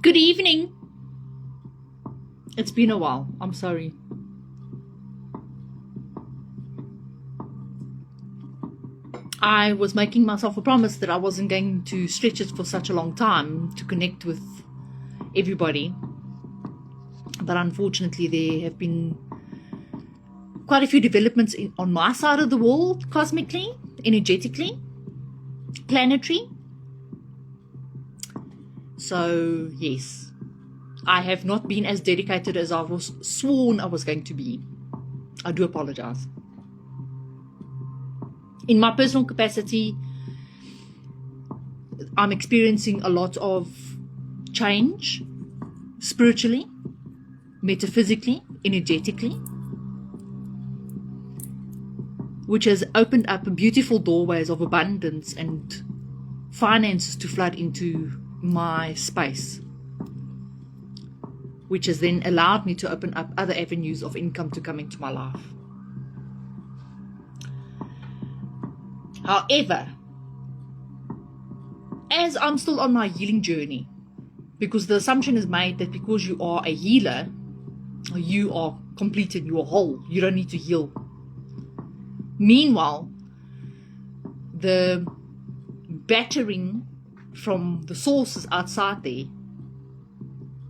Good evening. It's been a while. I'm sorry. I was making myself a promise that I wasn't going to stretch it for such a long time to connect with everybody. But unfortunately, there have been quite a few developments on my side of the world, cosmically, energetically, planetary. So, yes, I have not been as dedicated as I was sworn I was going to be. I do apologize. In my personal capacity, I'm experiencing a lot of change, spiritually, metaphysically, energetically, which has opened up beautiful doorways of abundance and finances to flood into my space, which has then allowed me to open up other avenues of income to come into my life. However, as I'm still on my healing journey, because the assumption is made that because you are a healer, you are completed, you are whole, you don't need to heal. Meanwhile, the battering from the sources outside there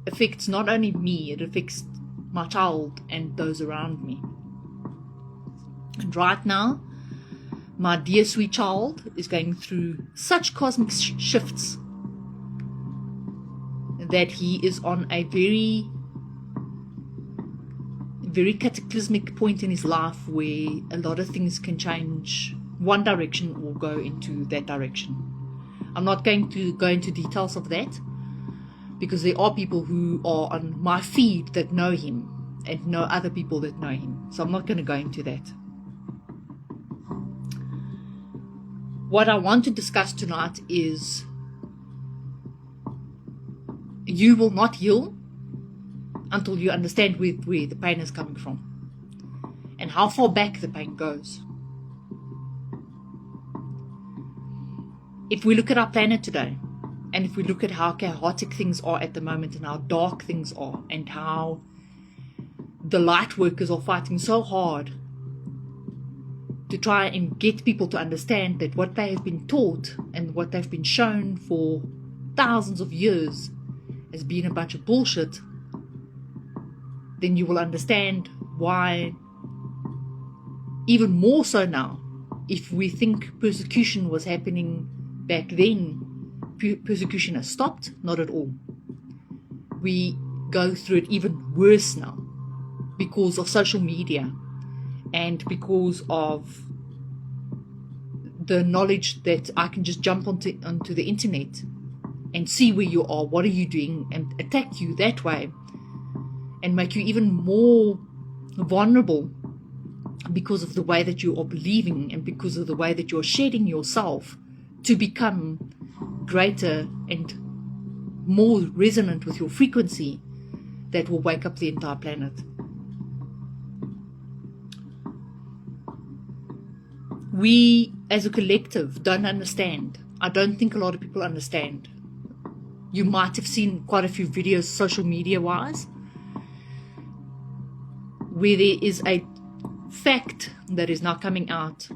affects not only me, it affects my child and those around me. And right now, my dear sweet child is going through such cosmic shifts that he is on a very, very cataclysmic point in his life where a lot of things can change one direction or go into that direction. I'm not going to go into details of that because there are people who are on my feed that know him and know other people that know him. So I'm not going to go into that. What I want to discuss tonight is you will not heal until you understand where the pain is coming from and how far back the pain goes. If we look at our planet today, and if we look at how chaotic things are at the moment and how dark things are and how the light workers are fighting so hard to try and get people to understand that what they have been taught and what they've been shown for thousands of years has been a bunch of bullshit, then you will understand why, even more so now, if we think persecution was happening back then, persecution has stopped. Not at all. We go through it even worse now because of social media and because of the knowledge that I can just jump onto the internet and see where you are, what are you doing, and attack you that way and make you even more vulnerable because of the way that you are believing and because of the way that you are shedding yourself to become greater and more resonant with your frequency that will wake up the entire planet. We as a collective don't understand. I don't think a lot of people understand. You might have seen quite a few videos social media wise where there is a fact that is now coming out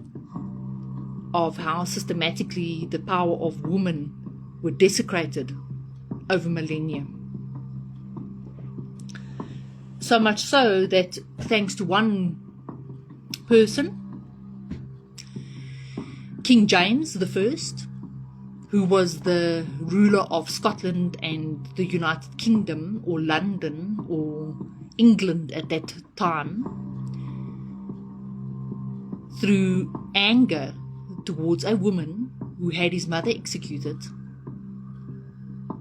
of how systematically the power of women were desecrated over millennia. So much so that thanks to one person, King James I, who was the ruler of Scotland and the United Kingdom, or London, or England at that time, through anger towards a woman who had his mother executed,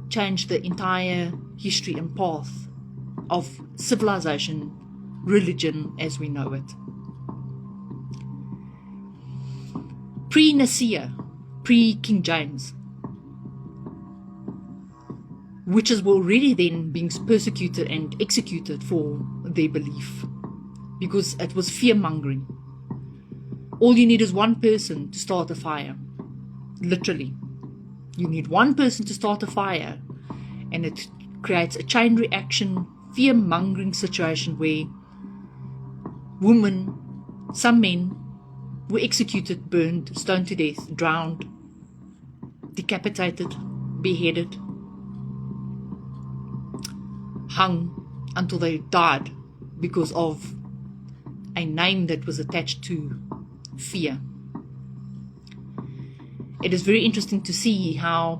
changed the entire history and path of civilization, religion as we know it. Pre-Nicaea, pre-King James, witches were already then being persecuted and executed for their belief because it was fear-mongering. All you need is one person to start a fire. Literally. You need one person to start a fire and it creates a chain reaction, fear-mongering situation where women, some men, were executed, burned, stoned to death, drowned, decapitated, beheaded, hung until they died because of a name that was attached to fear. It is very interesting to see how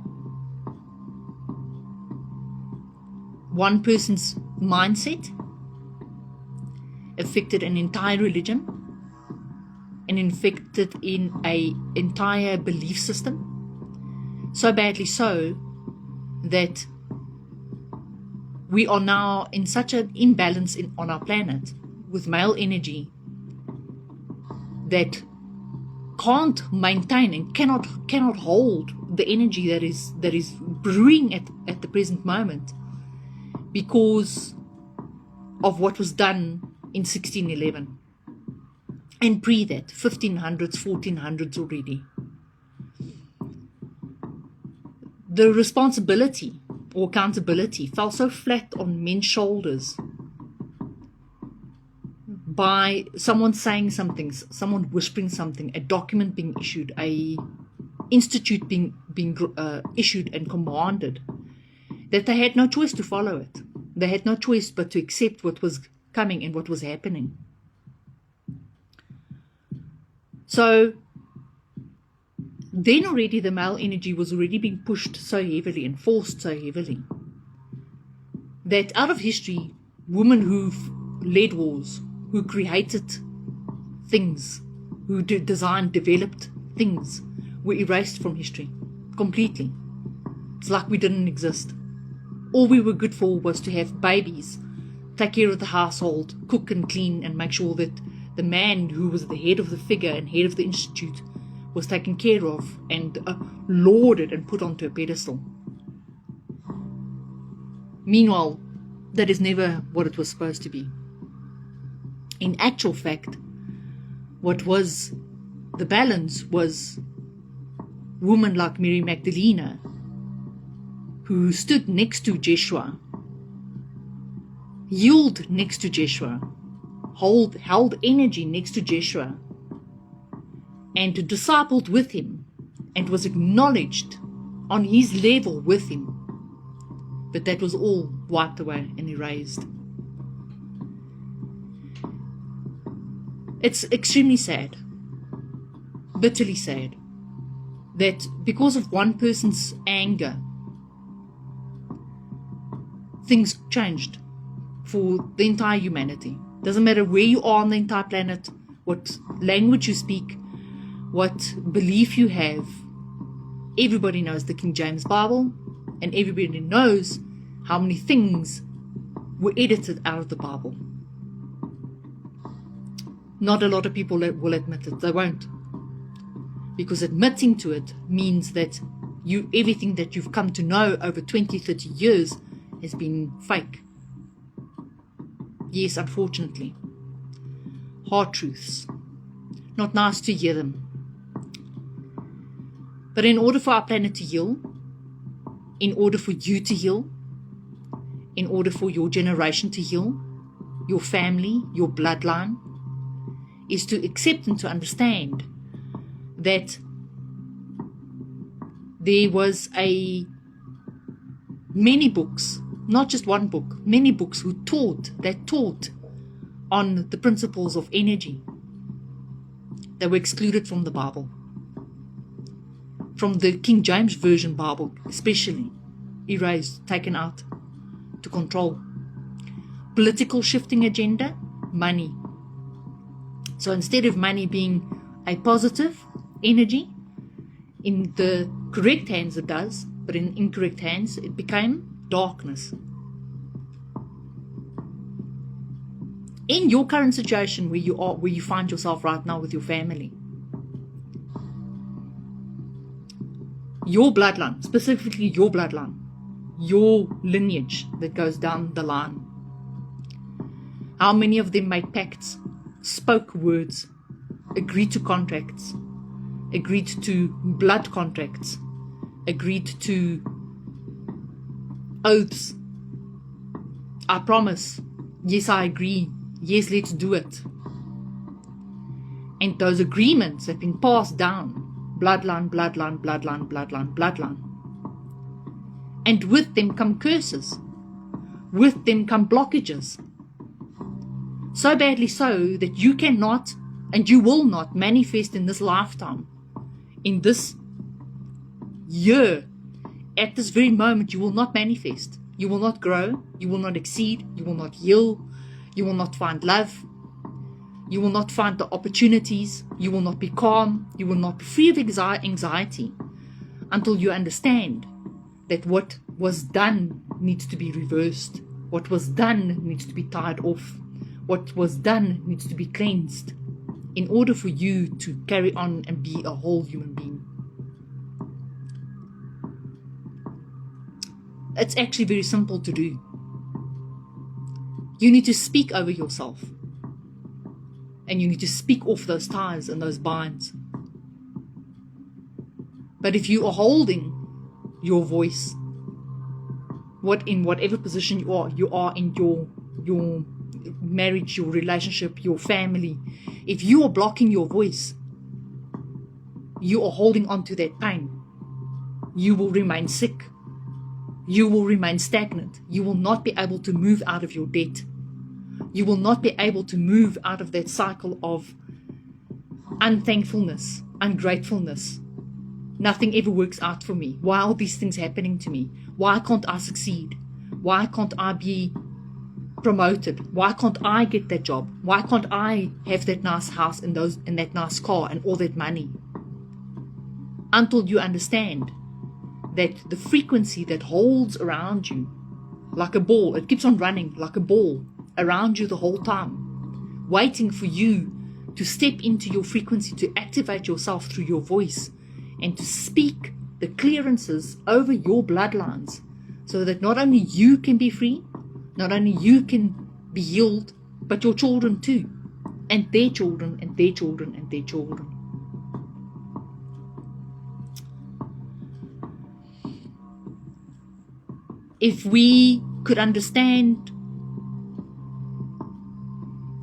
one person's mindset affected an entire religion and infected in an entire belief system, so badly so that we are now in such an imbalance on our planet with male energy that can't maintain and cannot hold the energy that is brewing at the present moment because of what was done in 1611 and pre that 1500s 1400s already. The responsibility or accountability fell so flat on men's shoulders by someone saying something, someone whispering something, a document being issued, a institute being issued and commanded, that they had no choice to follow it. They had no choice but to accept what was coming and what was happening. So then already the male energy was already being pushed so heavily and forced so heavily that out of history, women who've led wars, who created things, who designed, developed things, were erased from history completely. It's like we didn't exist. All we were good for was to have babies, take care of the household, cook and clean, and make sure that the man who was the head of the figure and head of the institute was taken care of and lauded and put onto a pedestal. Meanwhile, that is never what it was supposed to be. In actual fact, what was the balance was women like Mary Magdalene, who stood next to Jeshua, yielded next to Jeshua, held energy next to Jeshua, and discipled with him, and was acknowledged on his level with him. But that was all wiped away and erased. It's extremely sad, bitterly sad, that because of one person's anger, things changed for the entire humanity. Doesn't matter where you are on the entire planet, what language you speak, what belief you have. Everybody knows the King James Bible, and everybody knows how many things were edited out of the Bible. Not a lot of people will admit it. They won't. Because admitting to it means that everything that you've come to know over 20, 30 years has been fake. Yes, unfortunately. Hard truths. Not nice to hear them. But in order for our planet to heal, in order for you to heal, in order for your generation to heal, your family, your bloodline, is to accept and to understand that there was many books, not just one book, many books that taught on the principles of energy that were excluded from the Bible. From the King James Version Bible especially, erased, taken out to control. Political shifting agenda, money. So instead of money being a positive energy, in the correct hands it does, but in incorrect hands it became darkness. In your current situation where you find yourself right now with your family, your bloodline, specifically your bloodline, your lineage that goes down the line, how many of them made pacts, spoke words, agreed to contracts, agreed to blood contracts, agreed to oaths I promise. Yes, I agree. Yes, let's do it. And those agreements have been passed down. Bloodline, bloodline, bloodline, bloodline, bloodline. And with them come curses. With them come blockages. So badly so that you cannot and you will not manifest in this lifetime. In this year, at this very moment, you will not manifest. You will not grow. You will not exceed. You will not heal. You will not find love. You will not find the opportunities. You will not be calm. You will not be free of anxiety until you understand that what was done needs to be reversed. What was done needs to be tied off. What was done needs to be cleansed in order for you to carry on and be a whole human being. It's actually very simple to do. You need to speak over yourself. And you need to speak off those ties and those binds. But if you are holding your voice, in whatever position you are in your marriage, your relationship, your family, if you are blocking your voice, you are holding on to that pain. You will remain sick. You will remain stagnant. You will not be able to move out of your debt. You will not be able to move out of that cycle of unthankfulness, ungratefulness. Nothing ever works out for me. Why are these things happening to me? Why can't I succeed? Why can't I be promoted? Why can't I get that job? Why can't I have that nice house and that nice car and all that money? Until you understand that the frequency that holds around you like a ball, it keeps on running like a ball around you the whole time, waiting for you to step into your frequency, to activate yourself through your voice and to speak the clearances over your bloodlines so that not only you can be free, not only you can be healed, but your children too, and their children and their children and their children. If we could understand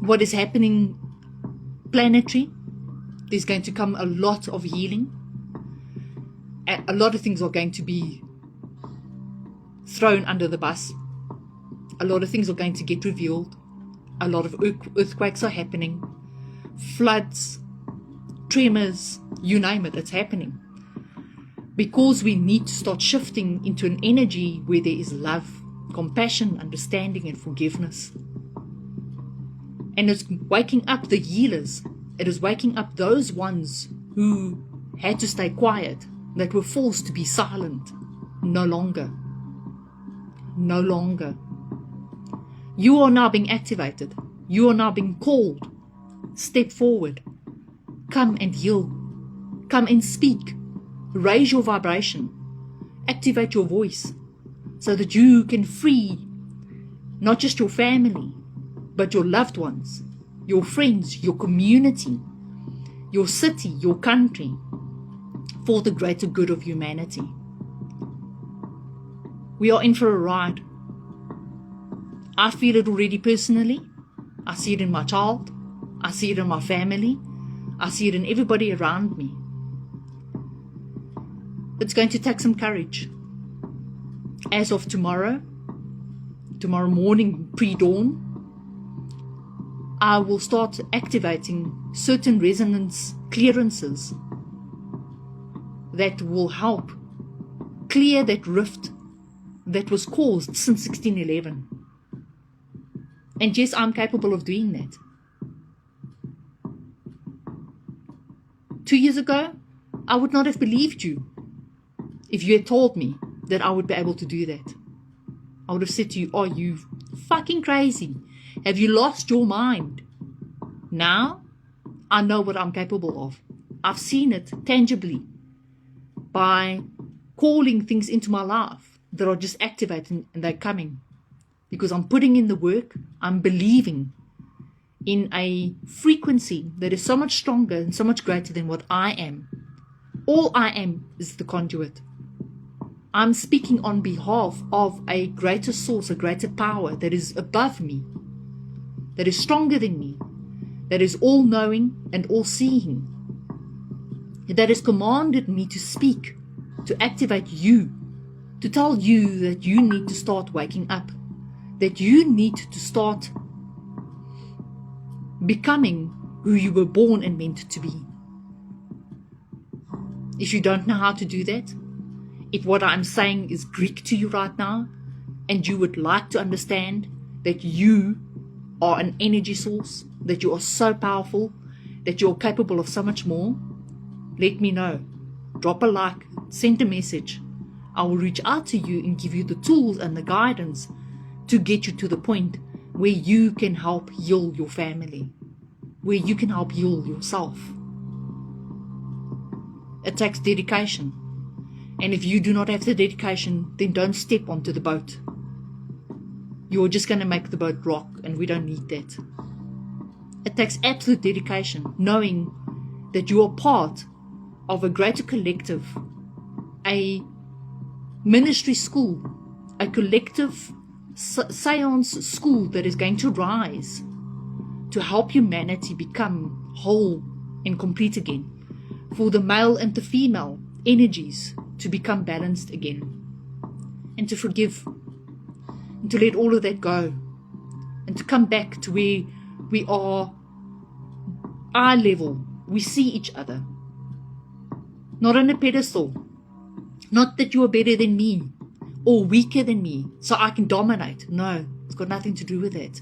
what is happening planetary, there's going to come a lot of healing. A lot of things are going to be thrown under the bus. A lot of things are going to get revealed. A lot of earthquakes are happening. Floods, tremors, you name it, it's happening. Because we need to start shifting into an energy where there is love, compassion, understanding, and forgiveness. And it's waking up the healers. It is waking up those ones who had to stay quiet, that were forced to be silent. No longer. No longer. You are now being activated. You are now being called. Step forward. Come and heal. Come and speak. Raise your vibration. Activate your voice so that you can free not just your family, but your loved ones, your friends, your community, your city, your country, for the greater good of humanity. We are in for a ride. I feel it already personally. I see it in my child. I see it in my family. I see it in everybody around me. It's going to take some courage. As of tomorrow morning, pre-dawn, I will start activating certain resonance clearances that will help clear that rift that was caused since 1611. And yes, I'm capable of doing that. 2 years ago, I would not have believed you if you had told me that I would be able to do that. I would have said to you, are you fucking crazy? Have you lost your mind? Now, I know what I'm capable of. I've seen it tangibly by calling things into my life that are just activating and they're coming. Because I'm putting in the work, I'm believing in a frequency that is so much stronger and so much greater than what I am. All I am is the conduit. I'm speaking on behalf of a greater source, a greater power that is above me, that is stronger than me, that is all-knowing and all-seeing, that has commanded me to speak, to activate you, to tell you that you need to start waking up, that you need to start becoming who you were born and meant to be. If you don't know how to do that, if what I'm saying is Greek to you right now, and you would like to understand that you are an energy source, that you are so powerful, that you're capable of so much more, let me know. Drop a like, send a message. I will reach out to you and give you the tools and the guidance to get you to the point where you can help heal your family, where you can help heal yourself. It takes dedication. And if you do not have the dedication, then don't step onto the boat. You're just going to make the boat rock, and we don't need that. It takes absolute dedication, knowing that you are part of a greater collective, a ministry school, a collective seance school that is going to rise to help humanity become whole and complete again, for the male and the female energies to become balanced again, and to forgive, and to let all of that go, and to come back to where we are eye level. We see each other, not on a pedestal, not that you are better than me or weaker than me so I can dominate. No, it's got nothing to do with that.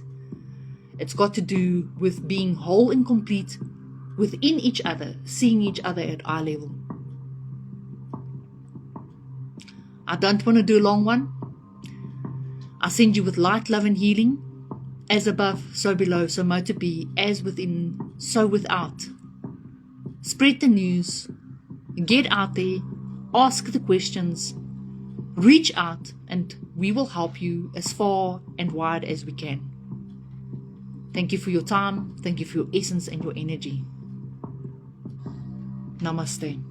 It's got to do with being whole and complete within each other, seeing each other at eye level. I don't want to do a long one. I send you with light, love and healing. As above, so below, so mote it be. As within, so without. Spread the news. Get out there. Ask the questions. Reach out, and we will help you as far and wide as we can. Thank you for your time. Thank you for your essence and your energy. Namaste.